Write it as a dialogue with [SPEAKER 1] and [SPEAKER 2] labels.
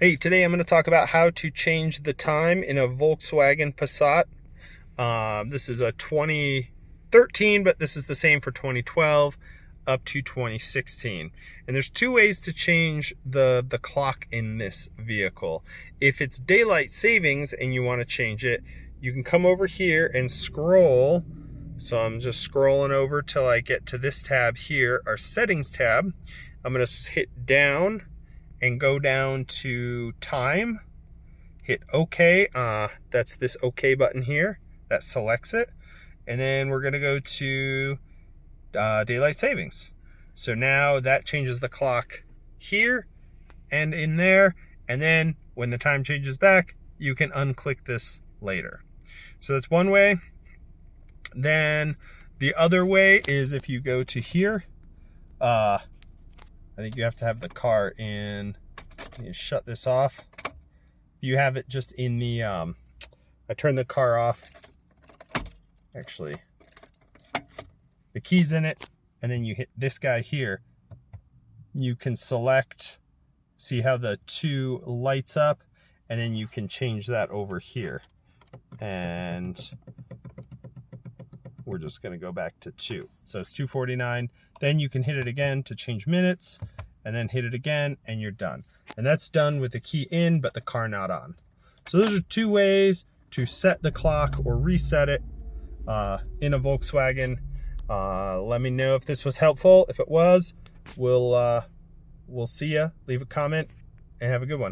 [SPEAKER 1] Hey, today I'm going to talk about how to change the time in a Volkswagen Passat. This is a 2013, but this is the same for 2012 up to 2016. And there's two ways to change the clock in this vehicle. If it's daylight savings and you want to change it, you can come over here and scroll. So I'm just scrolling over till I get to this tab here, our settings tab. I'm going to hit down and go down to time, hit OK. That's this OK button here that selects it. And then we're going to go to daylight savings. So now that changes the clock here and in there. And then when the time changes back, you can unclick this later. So that's one way. Then the other way is if you go to here, I think you have to have the car in. You shut this off. You have it just in the, I turn the car off. Actually, the key's in it, and then you hit this guy here. You can select, see how the 2 lights up, and then you can change that over here. And we're just going to go back to 2. So it's 2:49. Then you can hit it again to change minutes, and then hit it again, and you're done. And that's done with the key in, but the car not on. So those are 2 ways to set the clock or reset it in a Volkswagen. Let me know if this was helpful. If it was, we'll see ya. Leave a comment and have a good one.